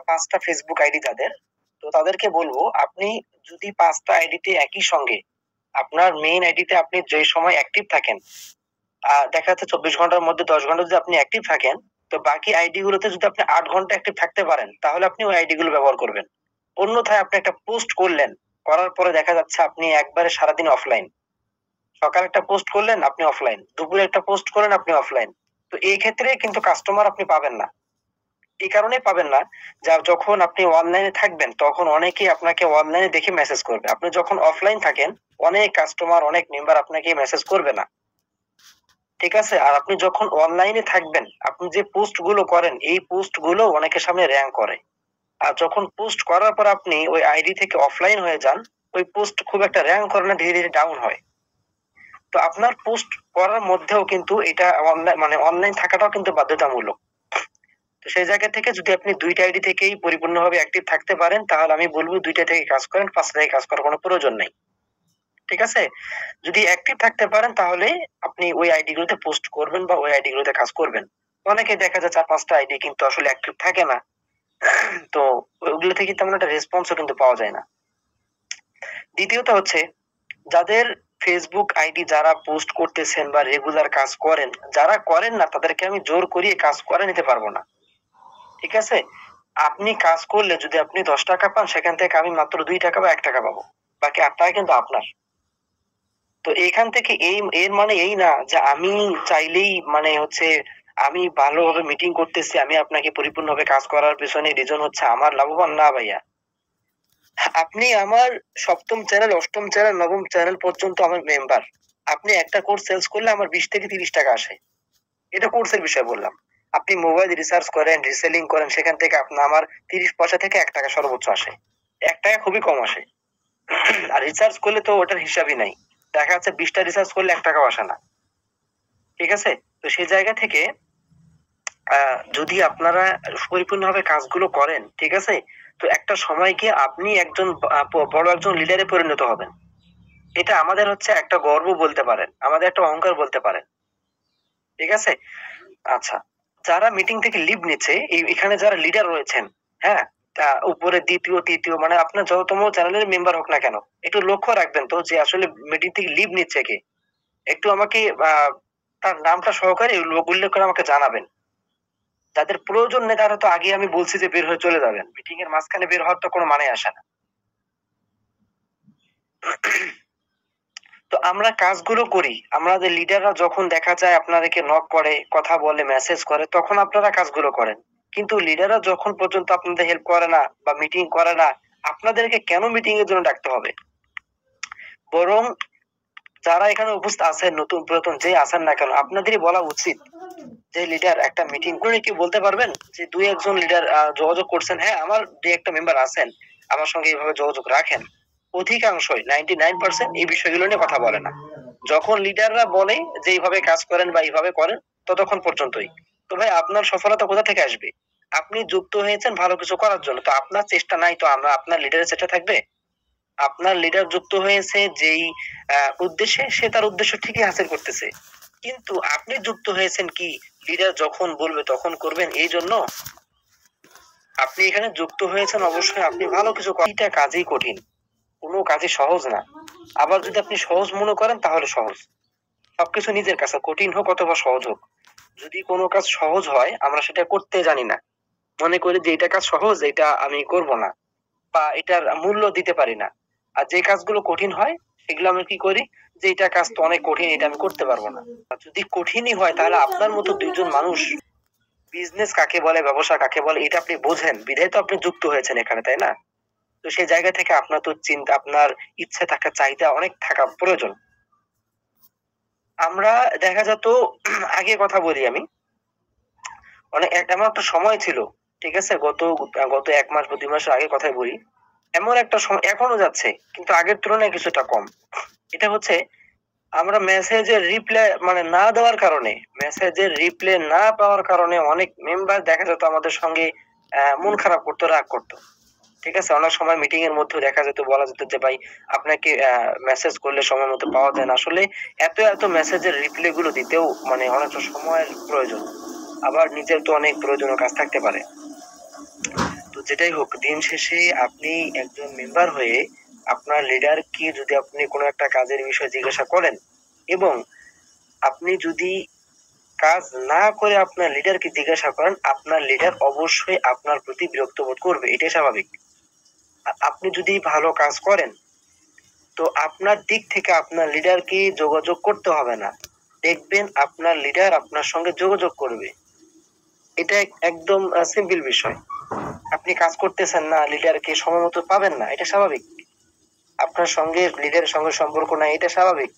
5টা Facebook ID যাদের, তো তাদেরকে বলবো আপনি যদি 5টা আইডিতে একই সঙ্গে আপনার মেইন আইডিতে আপনি যে সময় অ্যাক্টিভ থাকেন, দেখা যাচ্ছে ২৪ ঘন্টার মধ্যে ১০ ঘন্টা যদি আপনি অ্যাক্টিভ থাকেন, তো বাকি আইডি গুলোতে যদি আপনি ৮ ঘন্টা অ্যাক্টিভ থাকতে পারেন, তাহলে আপনি ওই আইডি গুলো ব্যবহার করবেন। অন্যথায় আপনি একটা পোস্ট করলেন, করার পরে দেখা যাচ্ছে আপনি একবারে সারাদিন অফলাইন। সকালে একটা পোস্ট করলেন আপনি অফলাইন, দুপুরে একটা পোস্ট করলেন আপনি অফলাইন। তো এই ক্ষেত্রে কিন্তু কাস্টমার আপনি পাবেন না। এই কারণেই পাবেন না, যখন আপনি অনলাইনে থাকবেন তখন অনেকেই আপনাকে অনলাইনে দেখে মেসেজ করবে। আপনি যখন অফলাইন থাকেন, অনেক কাস্টমার, অনেক মেম্বার আপনাকে মেসেজ করবে না। ঠিক আছে? আর আপনি যখন অনলাইনে থাকবেন, আপনি যে পোস্ট গুলো করেন, এই পোস্ট গুলো অনেকের সামনে র‍্যাংক করে। আর যখন পোস্ট করার পর আপনি ওই আইডি থেকে অফলাইন হয়ে যান, ওই পোস্ট খুব একটা র‍্যাংক করে না, ধীরে, ধীরে ডাউন হয়। তো আপনার পোস্ট করার মধ্যেও কিন্তু এটা অনলাইন থাকাটাও কিন্তু বাধ্যতামূলক। তো সেই জায়গা থেকে যদি আপনি ২ টা আইডি থেকেই পরিপূর্ণভাবে অ্যাক্টিভ থাকতে পারেন, তাহলে আমি বলব ২ টা থেকে কাজ করেন, ৫ টা থেকে কাজ করার কোনো প্রয়োজন নেই। ঠিক আছে? যদি অ্যাক্টিভ থাকতে পারেন তাহলে আপনি ওই আইডি গুলোতে পোস্ট করবেন বা ওই আইডি গুলোতে কাজ করবেন। অনেকে দেখা যায় ৪-৫ টা আইডি কিন্তু আসলে অ্যাক্টিভ থাকে না। তো ওগুলো থেকে তেমন একটা রেসপন্সও কিন্তু পাওয়া যায় না। দ্বিতীয়ত হচ্ছে, যাদের ফেসবুক আইডি যারা পোস্ট করতেছেন বা রেগুলার কাজ করেন, যারা করেন না তাদেরকে আমি জোর করিয়ে কাজ করায় নিতে পারব না। ঠিক আছে? আপনি কাজ করলে যদি আপনি ৳১০ পান, সেখান থেকে আমি মাত্র ৳২ বা ৳১ পাবো। বাকি ৳৮ কিন্তু আপনার। তো এখান থেকে এর মানে এই না যে আমি চাইলেই আমি ভালোভাবে মিটিং করতেছি, আমি আপনাকে পরিপূর্ণভাবে কাজ করার পেছনে রিজন হচ্ছে আমার লাভবান, না ভাইয়া। আপনি আমার ৭ম চ্যানেল, ৮ম চ্যানেল, ৯ম চ্যানেল পর্যন্ত আমার মেম্বার। আপনি একটা কোর্স সেলস করলে আমার ৳২০ থেকে ৳৩০ আসে। এটা কোর্সের বিষয় বললাম। আপনি মোবাইল রিসার্চ করেন, রিসেলিং করেন, সেখান থেকে আমার ৩০ পয়সা থেকে ৳১ সর্বোচ্চ আসে। ৳১ খুবই কম আসে। আর রিসার্চ করলে তো ওটার হিসাবই নাই। দেখা যাচ্ছে ২০ টা রিসার্চ করলে ৳১ আসে না। ঠিক আছে? তো সেই জায়গা থেকে যদি আপনারা পরিপূর্ণভাবে কাজগুলো করেন, ঠিক আছে? তো একটা সময় গিয়ে আপনি একজন বড় একজন লিডারে পরিণত হবেন। এটা আমাদের হচ্ছে একটা গর্ব বলতে পারেন। আমাদের একটা অহংকার বলতে পারেন। ঠিক আছে? আচ্ছা। যারা মিটিং থেকে লিভ নিচ্ছে, এখানে যারা লিডার রয়েছেন, হ্যাঁ? উপরে ২য়, ৩য়, মানে আপনার যততম চ্যানেলের মেম্বার হোক না কেন, একটু লক্ষ্য রাখবেন তো যে আসলে মিটিং থেকে লিভ নিচ্ছে কে? একটু আমাকে তার নামটা সহকারে উল্লেখ করে আমাকে জানাবেন। যাদের প্রয়োজন নেই তারা তো আগেই আমি বলছি যে বের হয়ে চলে যাবেন। মিটিং এর মাঝখানে বের হওয়ার তো কোনো মানে আসে না। তো আমরা কাজগুলো করি। আমাদের লিডাররা যখন দেখা যায় আপনাদেরকে নক করে, কথা বলে, মেসেজ করে, তখন আপনারা কাজগুলো করেন। কিন্তু লিডাররা যখন পর্যন্ত আপনাদের হেল্প করে না বা মিটিং করে না, আপনাদেরকে কেন মিটিং এর জন্য ডাকতে হবে? বরং যারা এখানে উপস্থিত আছেন, নতুন পুরাতন যে আছেন না কেন, আপনাদেরই বলা উচিত যে লিডার একটা মিটিং করে, কি বলতে পারবেন যে ২-১ জন লিডার যোগাযোগ করছেন, হ্যাঁ আমার ২-১ টা মেম্বার আছেন, আমার সঙ্গে এভাবে যোগাযোগ রাখেন। অধিকাংশই 99% এই বিষয়গুলো নিয়ে কথা বলে না। যখন লিডাররা বলে যে এইভাবে কাজ করেন বা এইভাবে করেন, ততক্ষণ পর্যন্তই। তো ভাই আপনার সফলতা কোথা থেকে আসবে? আপনি যুক্ত হয়েছেন ভালো কিছু করার জন্য। তো আপনার চেষ্টা নাই তো আপনার লিডারের চেষ্টা থাকবে? আপনার লিডার যুক্ত হয়েছে যেই উদ্দেশ্যে, সে তার উদ্দেশ্য ঠিকই হাসিল করতেছে। কিন্তু আপনি যুক্ত হয়েছেন কি লিডার যখন বলবে তখন করবেন এইজন্য? আপনি এখানে যুক্ত হয়েছেন অবশ্যই আপনি ভালো কিছু এটা কাজই কঠিন। কোনো কাজই সহজ না। আবার যদি আপনি সহজ মনে করেন তাহলে সহজ। সবকিছু নিজের কাছে, কঠিন হোক অথবা সহজ হোক। যদি কোনো কাজ সহজ হয় আমরা সেটা করতে জানি না। মনে করি যে এটা কাজ সহজ, এটা আমি করব না বা এটার মূল্য দিতে পারি না। আর যে কাজগুলো কঠিন হয় সেগুলো আমি কি করি, যে এটা কাজ তো অনেক কঠিন, এটা আমি করতে পারবো না। আর যদি কঠিনই হয় তাহলে আপনার মতো ২ জন মানুষ বিজনেস কাকে বলে, ব্যবসা কাকে বলে এটা আপনি বোঝেন বিধায় তো আপনি যুক্ত হয়েছেন এখানে, তাই না? তো সেই জায়গা থেকে আপনার তো আপনার ইচ্ছে থাকা, চাহিদা অনেক থাকা প্রয়োজন। আমরা দেখা যেত আগে কথা বলি আমি। এমন একটা সময় ছিল, ঠিক আছে? গত ১ মাস বা ২ মাসের আগের কথাই বলি। এমন একটা সময় এখনো যাচ্ছে কিন্তু আগের তুলনায় কিছুটা কম। এটা হচ্ছে আমরা মেসেজের রিপ্লাই না দেওয়ার কারণে, মেসেজের রিপ্লাই না পাওয়ার কারণে অনেক মেম্বার দেখা যেত আমাদের সঙ্গে মন খারাপ করতো, রাগ করতো। ঠিক আছে? অনেক সময় মিটিং এর মধ্যেও দেখা যেত, বলা যেত যে ভাই আপনাকে মেসেজ করলে সময় মতো পাওয়া যায় না। আসলে এত মেসেজের রিপ্লাই গুলো দিতেও অনেকটা সময়ের প্রয়োজন। আবার নিজের তো অনেক প্রয়োজনীয় কাজ থাকতে পারে। তো যেটাই হোক, দিন শেষে আপনি একজন মেম্বার হয়ে আপনার লিডারকে যদি আপনি কোনো একটা কাজের বিষয়ে জিজ্ঞাসা করেন এবং আপনি যদি কাজ না করে আপনার লিডারকে জিজ্ঞাসা করেন, আপনার লিডার অবশ্যই আপনার প্রতি বিরক্ত বোধ করবে, এটাই স্বাভাবিক। আপনি যদি ভালো কাজ করেন তো আপনার দিক থেকে আপনার লিডারকে যোগাযোগ করতে হবে না, দেখবেন আপনার লিডার আপনার সঙ্গে যোগাযোগ করবে। এটা একদম সিম্পল বিষয়। আপনি কাজ করতেছেন না, লিডারকে সময় মতো পাবেন না, এটা স্বাভাবিক। আপনার সঙ্গে লিডারের সঙ্গে সম্পর্ক নাই, এটা স্বাভাবিক।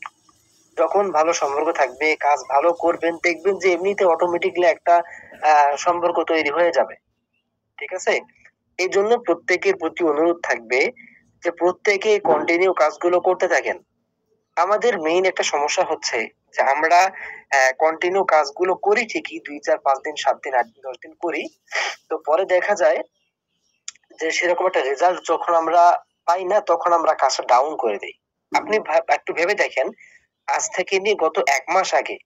যখন ভালো সম্পর্ক থাকবে, কাজ ভালো করবেন, দেখবেন যে এমনিতে অটোমেটিকলি একটা সম্পর্ক তৈরি হয়ে যাবে। ঠিক আছে? এই জন্য প্রত্যেকের প্রতি অনুরোধ থাকবে যে প্রত্যেকে কন্টিনিউ কাজগুলো করতে থাকেন। আমাদের মেইন একটা সমস্যা হচ্ছে যে আমরা কন্টিনিউ কাজগুলো করি ঠিকই, 2 4 5 দিন 7 দিন 8 দিন 10 দিন করি, তো পরে দেখা যায় যে সেরকম একটা রেজাল্ট যখন আমরা পাই না, তখন আমরা কাজটা ডাউন করে দিই। আপনি একটু ভেবে দেখেন, আজ থেকে নিয়ে গত 1 মাস আগে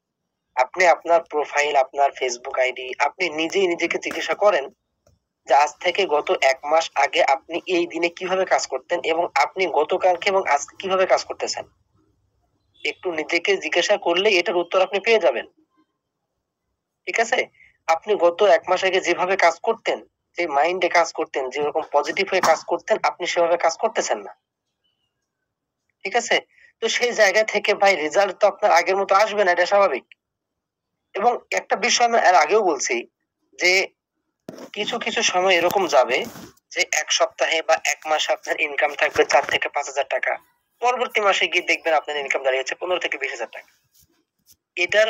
আপনি আপনার প্রোফাইল, আপনার ফেসবুক আইডি, আপনি নিজেই নিজেকে জিজ্ঞাসা করেন যে আজ থেকে গত 1 মাস আগে আপনি এই দিনে কিভাবে কাজ করতেন এবং আপনি গতকালকে এবং আজকে কিভাবে কাজ করতেছেন। একটু নিজেকে জিজ্ঞাসা করলে এটার উত্তর আপনি পেয়ে যাবেন। ঠিক আছে? আপনি গত 1 মাস আগে যেভাবে কাজ করতেন, যে মাইন্ডে কাজ করতেন, যেরকম পজিটিভ হয়ে কাজ করতেন, আপনি সেভাবে কাজ করতেছেন না। ঠিক আছে? তো সেই জায়গা থেকে ভাই রেজাল্ট তো আপনার আগের মতো আসবে না, এটা স্বাভাবিক। এবং একটা বিষয় আমি এর আগেও বলছি যে কিছু, কিছু সময় এরকম যাবে যে ১ সপ্তাহে বা ১ মাসে আপনার ইনকাম থাকবে ৪ থেকে ৫,০০০ টাকা। পরবর্তী মাসে গিয়ে দেখবেন আপনার ইনকাম দাঁড়িয়েছে ১৫ থেকে ২০,০০০ টাকা। এটার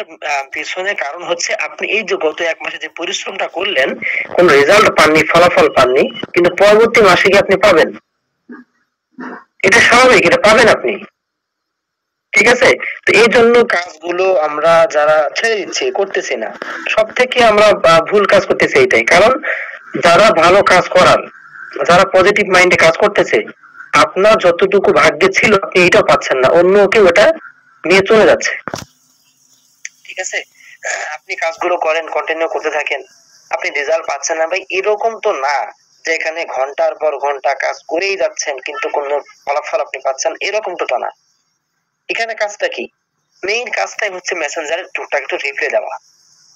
পেছনে কারণ হচ্ছে আপনি এই যে গত ১ মাসে যে পরিশ্রমটা করলেন, কোন রেজাল্ট পাননি, ফলাফল পাননি, কিন্তু পরবর্তী মাসে গিয়ে আপনি পাবেন। এটা স্বাভাবিক, এটা পাবেন আপনি। ঠিক আছে? তো এই জন্য কাজগুলো আমরা যারা ছেড়ে দিচ্ছি, করতেছি না, সবথেকে আমরা ভুল কাজ করতেছি এইটাই। কারণ যারা ভালো কাজ করার, যারা পজিটিভ মাইন্ডে কাজ করতেছে, আপনার যতটুকু ভাগ্যে ছিল আপনি এটাও পাচ্ছেন না, অন্য কেউ এটা নিয়ে চলে যাচ্ছে। ঠিক আছে? আপনি কাজগুলো করেন, কন্টিনিউ করতে থাকেন, আপনি রেজাল্ট পাচ্ছেন না ভাই, এরকম তো না যে এখানে ঘন্টার পর ঘন্টা কাজ করেই যাচ্ছেন কিন্তু কোনো ফলাফল আপনি পাচ্ছেন, এরকম তো তা না। এখানে কাজটা কি? মেইন কাজটাই হচ্ছে মেসেঞ্জারে টুকটাক একটু রিপ্লাই দেওয়া।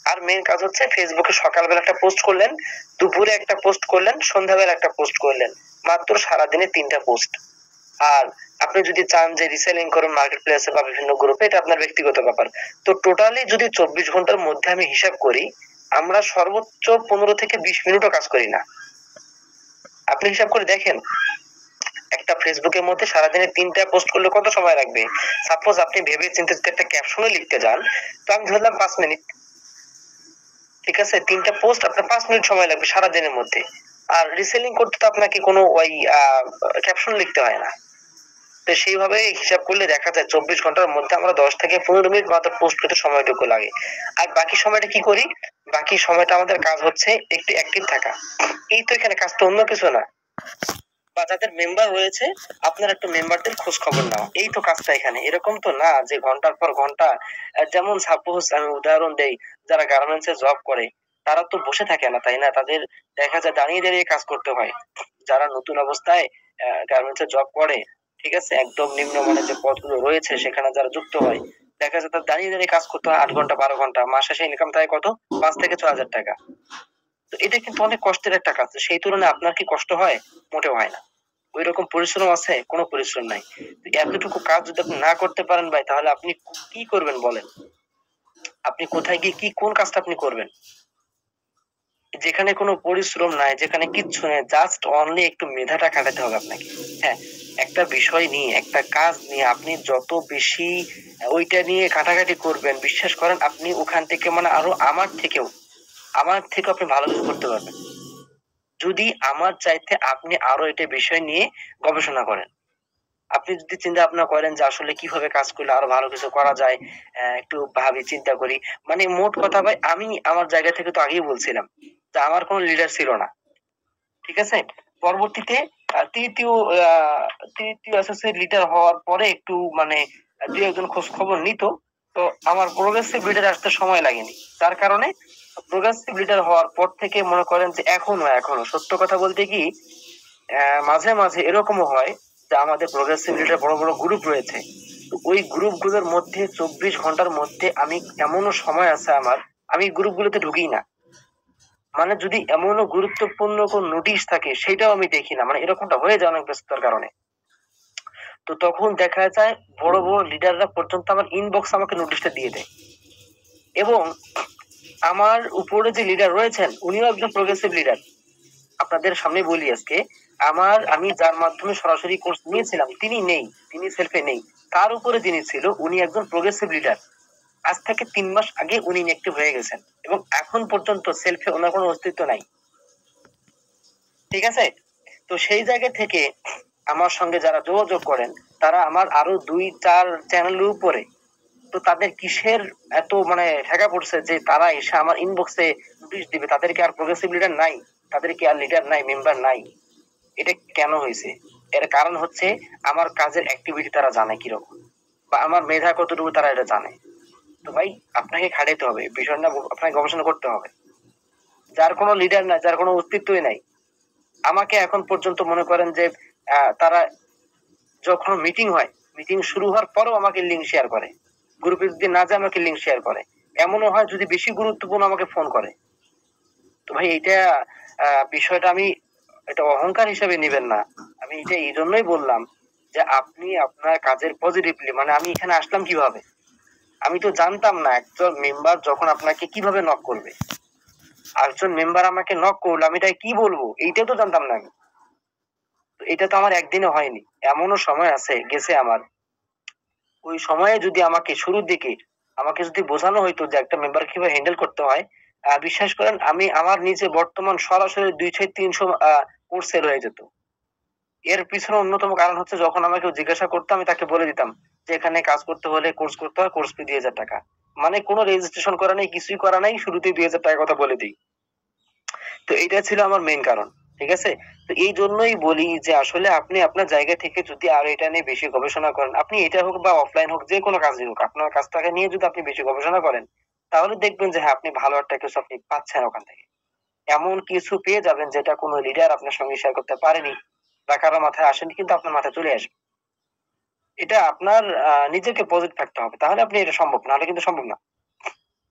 আর মেইন কাজ হচ্ছে ফেসবুকে সকালবেলা একটা পোস্ট করলেন, দুপুরে একটা পোস্ট করলেন, সন্ধ্যাবেলা একটা পোস্ট করলেন। মাত্র সারাদিনে ৩ টা পোস্ট। আর আপনি যদি চান যে রিসেলিং করুন মার্কেট প্লেসে বা বিভিন্ন গ্রুপে, এটা আপনার ব্যক্তিগত ব্যাপার। তো টোটালি যদি ২৪ ঘন্টার মধ্যে আমি হিসাব করি, আমরা সর্বোচ্চ ১৫ থেকে ২০ মিনিটও কাজ করি না। আপনি হিসাব করে দেখেন, একটা ফেসবুকের মধ্যে সারাদিনে ৩ টা পোস্ট করলে কত সময় লাগবে? সাপোজ আপনি ভেবে চিন্তে যদি একটা ক্যাপশনও লিখতে যান, তো আমি ধরলাম ৫ মিনিট। ঠিক আছে? ৩ টা পোস্ট আপনার ৫ মিনিট সময় লাগবে সারাদিনের মধ্যে। আর রিসেলিং করতে তো আপনাকে কোনো ওই ক্যাপশন লিখতে হয় না। তো সেইভাবে হিসাব করলে দেখা যায় ২৪ ঘন্টার মধ্যে আমরা ১০ থেকে ১৫ মিনিট মাত্র পোস্ট করতে সময়টুকু লাগে। আর বাকি সময়টা কি করি? বাকি সময়টা আমাদের কাজ হচ্ছে একটু অ্যাক্টিভ থাকা। এই তো এখানে কাজ, তো অন্য কিছু না। বা যাদের মেম্বার রয়েছে আপনার একটু মেম্বারদের খোঁজ খবর নেওয়া, এই তো কাজটা এখানে। এরকম তো না যে ঘন্টার পর ঘন্টা, যেমন সাপোজ আমি উদাহরণ দেই, যারা গার্মেন্টস এ জব করে তারা তো বসে থাকে না, তাই না? তাদের দেখা যায় দাঁড়িয়ে দাঁড়িয়ে কাজ করতে হয়। যারা নতুন অবস্থায় গার্মেন্টস এ জব করে, ঠিক আছে, একদম নিম্নমানের যে পদগুলো রয়েছে সেখানে যারা যুক্ত হয়, দেখা যায় তার দাঁড়িয়ে দাঁড়িয়ে কাজ করতে হয় ৮ ঘন্টা ১২ ঘন্টা, মাস শেষে ইনকাম থাকে কত? ৫ থেকে ৬,০০০ টাকা। তো এটা কিন্তু অনেক কষ্টের একটা কাজ। সেই তুলনায় আপনার কি কষ্ট হয়? মোটেও হয় না। ঐরকম পরিশ্রম আছে? কোনো পরিশ্রম নাই। তো এতটুকু কাজ যদি আপনি না করতে পারেন ভাই, তাহলে আপনি কি করবেন বলেন? আপনি কোথায় গিয়ে কোন কাজটা আপনি করবেন? যেখানে কোনো পরিশ্রম নাই, যেখানে কিচ্ছু নাই, জাস্ট অনলি একটু মেধাটা খাটাতে হবে আপনাকে। হ্যাঁ, একটা বিষয় নিয়ে, একটা কাজ নিয়ে আপনি যত বেশি ওইটা নিয়ে ঘাটাঘাটি করবেন, বিশ্বাস করেন আপনি ওখান থেকে মানে আরো আমার থেকেও আপনি ভালো কিছু করতে পারবেন। যদি আমার চাইতে আপনি আরো এটা বিষয় নিয়ে গবেষণা করেন। আপনি যদি চিন্তা ভাবনা করেন যে আসলে কিভাবে কাজ করলে আরো ভালো কিছু করা যায়, একটু ভাবি চিন্তা করি। মানে মোট কথা ভাই, আমি আমার জায়গা থেকে তো আগেই বলছিলাম যে আমার কোনো লিডার ছিল না। ঠিক আছে? পরবর্তীতে আ তৃতীয় আ তৃতীয় অ্যাসোসিয়েট লিডার হওয়ার পরে একটু মানে ২-১ জন খোঁজ খবর নিত। তো আমার প্রোগ্রেসিভ লিডার আসতে সময় লাগেনি। যার কারণে প্রোগ্রেসিভ লিডার হওয়ার পর থেকে মনে করেন যে এখনো সত্য কথা বলতে কি মাঝে মাঝে এরকমও হয় যে আমাদের প্রোগ্রেসিভ লিডার বড় বড় গ্রুপ রয়েছে, তো ওই গ্রুপগুলোর মধ্যে 24 ঘন্টার মধ্যে আমি এমনও সময় আছে আমার, আমি গ্রুপগুলোতে ঢুকি না। মানে যদি এমনও গুরুত্বপূর্ণ কোন নোটিশ থাকে সেটাও আমি দেখি না, মানে এরকমটা হয়ে যায় অনেক ব্যস্ততার কারণে। তো তখন দেখা যায় বড় বড় লিডাররা পর্যন্ত আমার ইনবক্স আমাকে নোটিশটা দিয়ে দেয়, এবং আমার উপরে যে লিডার রয়েছেন উনিও একজন প্রোগ্রেসিভ লিডার। আপনাদের সামনে বলি আজকে, আমি যার মাধ্যমে সরাসরি কোর্স নিয়েছিলাম তিনি নেই, তিনি সেলফে নেই। তার উপরে যিনি ছিল উনি একজন প্রোগ্রেসিভ লিডার। আজ থেকে 3 মাস আগে উনি ইনঅ্যাক্টিভ হয়ে গেছেন এবং এখন পর্যন্ত সেলফে ওনার কোনো অস্তিত্ব নাই। ঠিক আছে, তো সেই জায়গা থেকে আমার সঙ্গে যারা যোগাযোগ করেন তারা আমার আরো 2-4 চ্যানেলের উপরে, তো তাদের কিসের এত মানে ঠেকা পড়ছে যে তারা এসে আমার ইনবক্সে নোটিশ দিবে? তাদের কি আর প্রোগ্রেসিভ লিডার নাই? তাদের কি আর লিডার নাই, মেম্বার নাই? এটা কেন হয়েছে? এর কারণ হচ্ছে আমার কাজের অ্যাক্টিভিটি তারা জানে কিরকম, বা আমার মেধা কতটুকু তারা এটা জানে। তো ভাই আপনাকে খাটাইতে হবে, বিষয়টা আপনাকে গবেষণা করতে হবে। যার কোনো লিডার নাই, যার কোনো অস্তিত্বই নাই, আমাকে এখন পর্যন্ত মনে করেন যে তারা যখন মিটিং হয়, মিটিং শুরু হওয়ার পরেও আমাকে লিঙ্ক শেয়ার করে, গ্রুপে যদি না যায় আমাকে লিঙ্ক শেয়ার করে, এমনও হয় যদি বেশি গুরুত্বপূর্ণ আমাকে ফোন করে। তো ভাই এটা বিষয়টা আমি এটা অহংকার হিসেবে নেবেন না, আমি এটা এই জন্যই বললাম যে আপনি আপনার কাজের পজিটিভলি, মানে আমি এখানে আসলাম কিভাবে, আমি তো জানতাম না একজন মেম্বার যখন আপনাকে কিভাবে নক করবে, একজন মেম্বার আমাকে নক করলো আমি তাই কি বলবো এইটাও তো জানতাম না আমি। তো এটা তো আমার একদিনে হয়নি, এমনও সময় আছে গেছে আমার, ওই সময়ে যদি আমাকে শুরুর দিকে আমাকে যদি বোঝানো হইতো যে একটা মেম্বার কিভাবে হ্যান্ডেল করতে হয়, বিশ্বাস করেন আমি আমার নিজে বর্তমান সরাসরি 200-300 কোর্স সেল হয়ে যেত। এর পিছনে অন্যতম কারণ হচ্ছে যখন আমাকে জিজ্ঞাসা করতো আমি তাকে বলে দিতাম যে এখানে কাজ করতে হলে কোর্স করতে হয়, কোর্স ফি 2,000 টাকা। মানে কোনো রেজিস্ট্রেশন করা নেই, কিছুই করা নাই, শুরুতেই 2,000 টাকার কথা বলে দিই। তো এইটা ছিল আমার মেইন কারণ। ঠিক আছে, তো এই জন্যই বলি যে আসলে আপনি আপনার জায়গা থেকে যদি আরো এটা নিয়ে বেশি গবেষণা করেন, আপনি এটা হোক বা অফলাইন হোক যে কোনো কাজই হোক, আপনার কাজটাকে নিয়ে যদি আপনি বেশি গবেষণা করেন তাহলে দেখবেন যে হ্যাঁ আপনি ভালো একটা কিছু আপনি পাচ্ছেন ওখান থেকে। এমন কিছু পেয়ে যাবেন যেটা কোনো লিডার আপনার সঙ্গে শেয়ার করতে পারেনি বা কারো মাথায় আসেনি, কিন্তু আপনার মাথায় চলে আসবে। এটা আপনার নিজেকে পজিটিভ থাকতে হবে, তাহলে আপনি এটা সম্ভব, নাহলে কিন্তু সম্ভব না।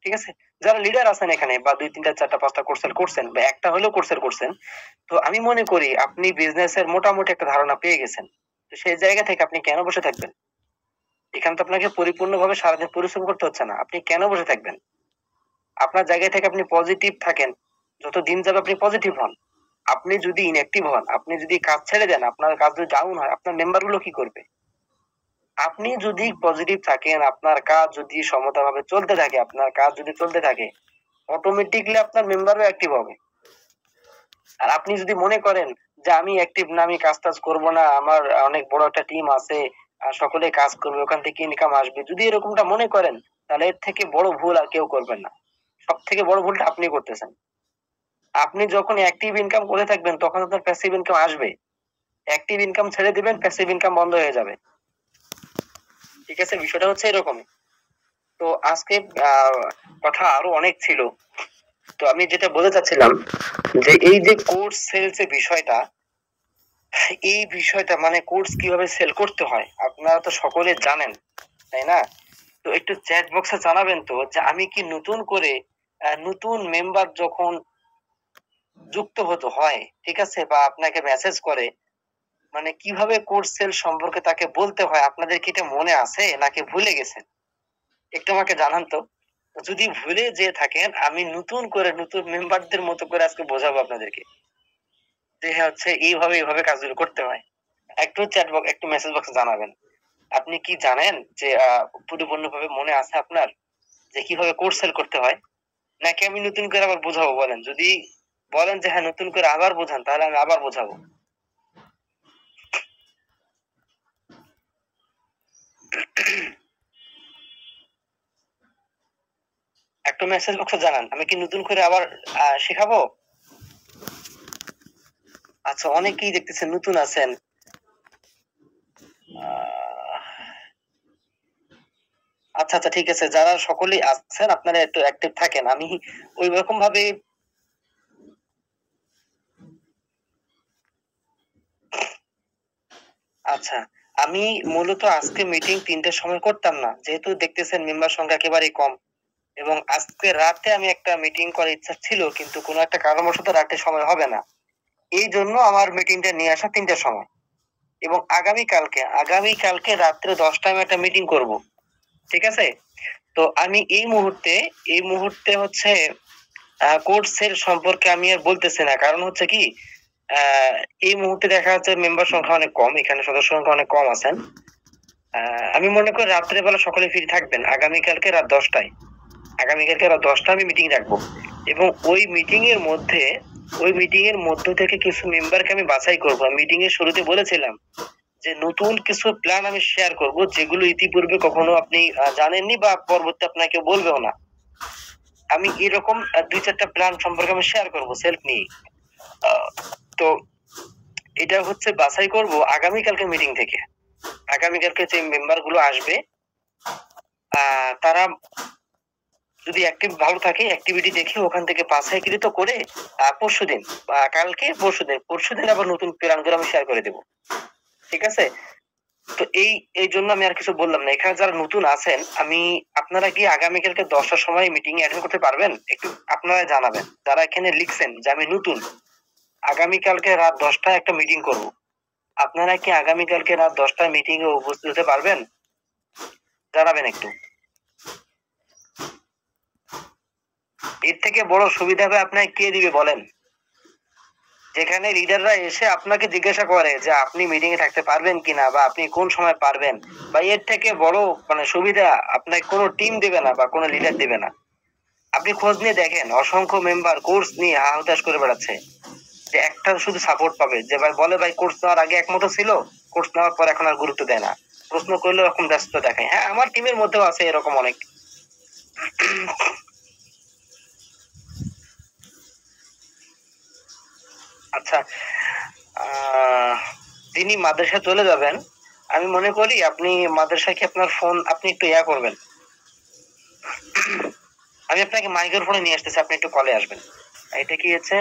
ঠিক আছে, যারা লিডার আছেন এখানে বা 2, 3, 4, 5টা কোর্সের করছেন বা একটা হলেও কোর্সের করছেন, তো আমি মনে করি আপনি বিজনেসের মোটামুটি একটা ধারণা পেয়ে গেছেন। তো সেই জায়গা থেকে আপনি কেন বসে থাকবেন? এখানে তো আপনাকে পরিপূর্ণভাবে সারাদিন পরিশ্রম করতে হচ্ছে না, আপনি কেন বসে থাকবেন? আপনার জায়গা থেকে আপনি পজিটিভ থাকেন, যত দিন যাবে আপনি পজিটিভ হন। আপনি যদি ইনঅ্যাক্টিভ হন, আপনি যদি কাজ ছেড়ে দেন, আপনার কাজ যদি ডাউন হয়, আপনার মেম্বার গুলো কি করবে? আপনি যদি পজিটিভ থাকেন, আপনার কাজ যদি সমতাভাবে চলতে থাকে, আপনার কাজ যদি চলতে থাকে, অটোমেটিকলি আপনার মেম্বারও অ্যাক্টিভ হবে। আর আপনি যদি মনে করেন যে আমি অ্যাক্টিভ না, আমি কাজ টাজ করবো না, আমার অনেক বড় একটা টিম আছে, সকলে কাজ করবে, ওখান থেকে ইনকাম আসবে, যদি এরকমটা মনে করেন তাহলে এর থেকে বড় ভুল আর কেউ করবেন না। সব থেকে বড় ভুলটা আপনি করতেছেন। আপনি যখন অ্যাক্টিভ ইনকাম করে থাকবেন তখন আপনার প্যাসিভ ইনকাম আসবে, অ্যাক্টিভ ইনকাম ছেড়ে দিবেন প্যাসিভ ইনকাম বন্ধ হয়ে যাবে। ঠিক আছে, বিষয়টা হচ্ছে এরকম। তো আজকে আহ কথা আরো অনেক ছিল, তো আমি যেটা বলতে চাচ্ছিলাম যে এই যে কোর্স সেলস এর বিষয়টা, এই বিষয়টা মানে কোর্স কিভাবে সেল করতে হয় আপনারা তো সকলে জানেন, তাই না? তো একটু চ্যাট বক্সে জানাবেন তো যে আমি কি নতুন করে নতুন মেম্বার যখন যুক্ত হতে হয়, ঠিক আছে, বা আপনাকে মেসেজ করে, মানে কিভাবে কোর্স সেল সম্পর্কে তাকে বলতে হয়, আপনাদের কি এটা মনে আছে নাকি ভুলে গেছেন? একটু আমাকে জানান তো। যদি ভুলে যেয়ে থাকেন আমি নতুন করে নতুন মেম্বারদের মতো করে আজকে বোঝাবো আপনাদেরকে যে হ্যাঁ হচ্ছে এইভাবে কাজগুলো করতে হয়। একটু চ্যাট বক্স একটু মেসেজ বক্সে জানাবেন আপনি কি জানেন যে পরিপূর্ণভাবে মনে আছে আপনার যে কিভাবে কোর্স সেল করতে হয়, নাকি আমি নতুন করে আবার বোঝাবো? বলেন, যদি বলেন যে হ্যাঁ নতুন করে আবার বোঝান তাহলে আমি আবার বোঝাবো। একটু মেসেজ বক্সে জানান আমি কি নতুন করে আবার শেখাবো। আচ্ছা, অনেকেই দেখতেছেন নতুন আছেন। আচ্ছা, আচ্ছা আচ্ছা ঠিক আছে, যারা সকলেই আছেন আপনারা একটু অ্যাক্টিভ থাকেন। আমি ওই রকম ভাবে আচ্ছা, আমি মূলত আজকে মিটিং ৩টার সময় করতাম না। যেহেতু দেখতেছেন মেম্বার সংখ্যা একেবারেই কম এবং আজকে রাতে আমি একটা মিটিং করার ইচ্ছা ছিল কিন্তু কোনো একটা কারণবশত রাতে সময় হবে না। এইজন্য আমার মিটিংটা নিয়ে আসা ৩টার সময় এবং আগামীকালকে রাত্রে ১০টায় আমি একটা মিটিং করব। ঠিক আছে? তো আমি এই মুহূর্তে হচ্ছে কোর্সের সম্পর্কে আমি আর বলতেছি না। কারণ হচ্ছে কি আ এই মুহূর্তে দেখা যাচ্ছে মেম্বার সংখ্যা অনেক কম। এখানে সদস্য সংখ্যা অনেক কম আছেন। আ আমি মনে করি রাত্রে বেলা সকলে ফ্রি থাকবেন। আগামীকালকে রাত ১০টায় আমি মিটিং রাখবো। এবং ওই মিটিং এর মধ্য থেকে কিছু মেম্বারকে আমি বাছাই করব। মিটিং এর শুরুতে বলেছিলাম যে নতুন কিছু প্ল্যান আমি শেয়ার করব যেগুলো ইতিপূর্বে কখনো আপনি জানেননি বা পরবর্তী আপনাকে বলবেও না। আমি এরকম ২-৪ টা প্ল্যান সম্পর্কে আমি শেয়ার করব সেলফ নিয়ে। আ তো এটা হচ্ছে বাছাই করব আগামীকালকে মিটিং থেকে। আগামীকালকে যে মেম্বার গুলো আসবে তারা যদি অ্যাক্টিভ ভালো থাকে অ্যাক্টিভিটি দেখে ওখান থেকে বাছাইকৃত করে পরশুদিন পরশুদিন আবার নতুন প্ল্যান গুলো আমি শেয়ার করে দেব। ঠিক আছে? তো এই জন্য আমি আর কিছু বললাম না। এখানে যারা নতুন আছেন আপনারা কি আগামীকালকে ১০টার সময় মিটিং এ অ্যাটেন্ড করতে পারবেন? একটু আপনারা জানাবেন। যারা এখানে লিখছেন যে আমি নতুন, আগামীকালকে রাত ১০টায় একটা মিটিং করব। আপনারা কি আগামীকালকে রাত ১০টায় মিটিং এ উপস্থিত হতে পারবেন? জানাবেন একটু। এর থেকে বড় সুবিধা হবে আপনাকে কে দিবে বলেন? যেখানে লিডাররা এসে আপনাকে জিজ্ঞাসা করে যে আপনি মিটিং এ থাকতে পারবেন কিনা বা আপনি কোন সময় পারবেন বা এর থেকে বড় সুবিধা আপনাকে কোনো টিম দেবে না বা কোনো লিডার দেবে না। আপনি খোঁজ নিয়ে দেখেন অসংখ্য মেম্বার কোর্স নিয়ে হা হুতাশ করে বেড়াচ্ছে। যে একটা শুধু সাপোর্ট পাবে যে ভাই বলে ভাই কোর্স নেওয়ার আগে একমত ছিল, কোর্স নেওয়ার পর এখন আর গুরুত্ব দেয় না। প্রশ্ন করলেও এরকম ব্যস্ত দেখায়। হ্যাঁ, আমার টিমের মধ্যেও আছে এরকম অনেক। আচ্ছা, তিনি মাদ্রাসায় চলে যাবেন। আমি মনে করি আপনি মাদ্রাসায় কি আপনার ফোন আপনি একটু করবেন। আমি আপনাকে মাইক্রোফোনে নিয়ে আসতেছি, আপনি একটু কলে আসবেন। এটা কি হচ্ছে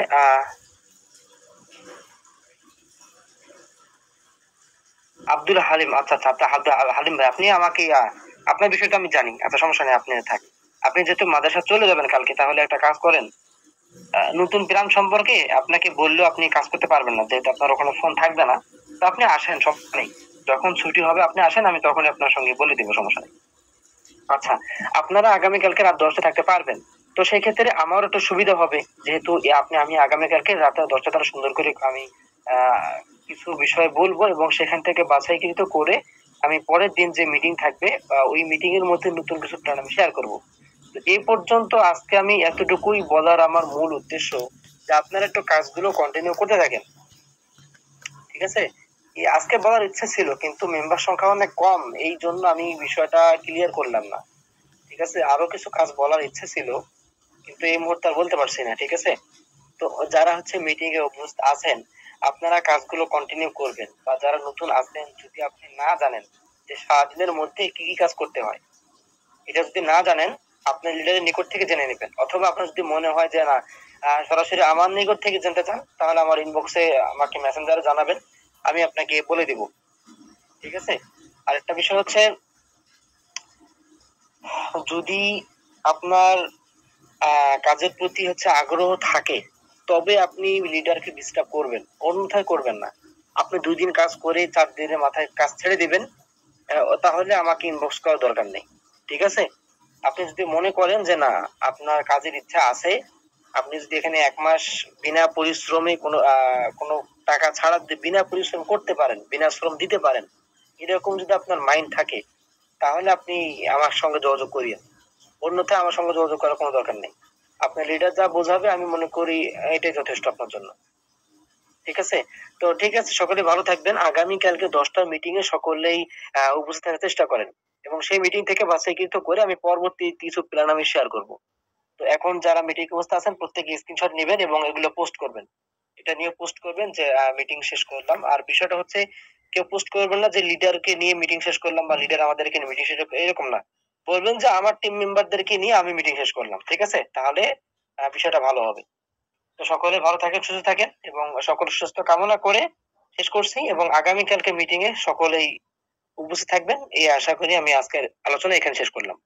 আব্দুল হালিম। আচ্ছা আচ্ছা, আব্দুল হালিম ভাই, আপনি আমাকে আপনার বিষয়টা আমি জানি। আচ্ছা, সমস্যা নেই, আপনি থাক। আপনি যেহেতু মাদ্রাসা চলে যাবেন কালকে, তাহলে একটা কাজ করেন। নতুন প্ল্যান সম্পর্কে আপনাকে বললেও আপনি কাজ করতে পারবেন না, যেহেতু আপনার ওখানে ফোন থাকবে না। তো আপনি আসেন, সমস্যা নেই। যখন ছুটি হবে আপনি আসেন, আমি তখনই আপনার সঙ্গে বলে দিব, সমস্যা নেই। আচ্ছা, আপনারা আগামীকালকে রাত ১০টায় থাকতে পারবেন। তো সেক্ষেত্রে আমারও একটু সুবিধা হবে। যেহেতু আমি আগামীকালকে রাতে ১০টা তারা সুন্দর করে আমি আ কিছু বিষয় বলবো এবং সেখান থেকে বাছাইকৃত করে আমি পরের দিন যে মিটিং থাকবে ওই মিটিং এর মধ্যে নতুন কিছু প্ল্যান আমি শেয়ার করব। তো এই পর্যন্ত আজকে আমি এতটুকুই বলার আমার মূল উদ্দেশ্য যে আপনারা একটু কাজগুলো কন্টিনিউ করতে থাকেন। ঠিক আছে? আজকে বলার ইচ্ছা ছিল কিন্তু মেম্বার সংখ্যা অনেক কম। এইজন্য আমি বিষয়টা ক্লিয়ার করলাম না। ঠিক আছে? আরো কিছু কাজ বলার ইচ্ছে ছিল। কিন্তু এই মুহূর্তে আর বলতে পারছি না। ঠিক আছে? তো যারা হচ্ছে মিটিং এ উপস্থিত আছেন, আপনারা কাজগুলো কন্টিনিউ করবেন। বা যারা নতুন আছেন, যদি আপনি না জানেন যে সারাদিনের মধ্যে কি, কি কাজ করতে হয়, এটা যদি না জানেন, আপনি লিডারের নিকট থেকে জেনে নিবেন। অথবা আপনার যদি মনে হয় যে না সরাসরি আমার নিকট থেকে জানতে চান, তাহলে আমার ইনবক্সে আমাকে মেসেঞ্জারে জানাবেন। আমি আপনাকে বলে দিব। ঠিক আছে? আরেকটা বিষয় হচ্ছে যদি আপনার কাজের প্রতি হচ্ছে আগ্রহ থাকে, তবে আপনি লিডারকে ডিস্টার্ব করবেন। অন্যথায় করবেন না। আপনি ২ দিন কাজ করে ৪ দিনের মাথায় কাজ ছেড়ে দিবেন। তাহলে আমাকে ইনবক্স করার দরকার নেই। ঠিক আছে? আপনি যদি মনে করেন যে না, আপনার কাজের ইচ্ছা আছে, আপনি যদি এখানে ১ মাস বিনা পরিশ্রমে কোনো টাকা ছাড়া বিনা পরিশ্রম করতে পারেন, বিনা শ্রম দিতে পারেন, এরকম যদি আপনার মাইন্ড থাকে, তাহলে আপনি আমার সঙ্গে যোগাযোগ করিয়েন। অন্যথায় আমার সঙ্গে যোগাযোগ করার কোনো দরকার নেই। আপনার লিডার যা বোঝাবে আমি মনে করি এটাই যথেষ্ট আপনার জন্য। ঠিক আছে? তো ঠিক আছে, সকলে ভালো থাকবেন। আগামীকালকে ১০টার মিটিং এ সকলেই উপস্থিত থাকার চেষ্টা করেন। এবং সেই মিটিং থেকে বাছাইকৃত করে আমি পরবর্তী কিছু প্ল্যান আমি শেয়ার করব। তো এখন যারা মিটিং এ উপস্থিত আছেন প্রত্যেকে স্ক্রিনশট নিবেন এবং এগুলো পোস্ট করবেন। এটা নিয়ে পোস্ট করবেন যে মিটিং শেষ করলাম। আর বিষয়টা হচ্ছে কেউ পোস্ট করবেন না যে লিডারকে নিয়ে মিটিং শেষ করলাম বা লিডার আমাদেরকে নিয়ে মিটিং শেষ করলাম, এরকম না। বলবেন যে আমার টিম মেম্বারদেরকে নিয়ে আমি মিটিং শেষ করলাম। ঠিক আছে? তাহলে বিষয়টা ভালো হবে। তো সকলে ভালো থাকেন, সুস্থ থাকেন এবং সকলের সুস্থ কামনা করে শেষ করছি এবং আগামীকালকে মিটিং এ সকলেই উপস্থিত থাকবেন। এই আশা করি আমি আজকের আলোচনা এখানে শেষ করলাম।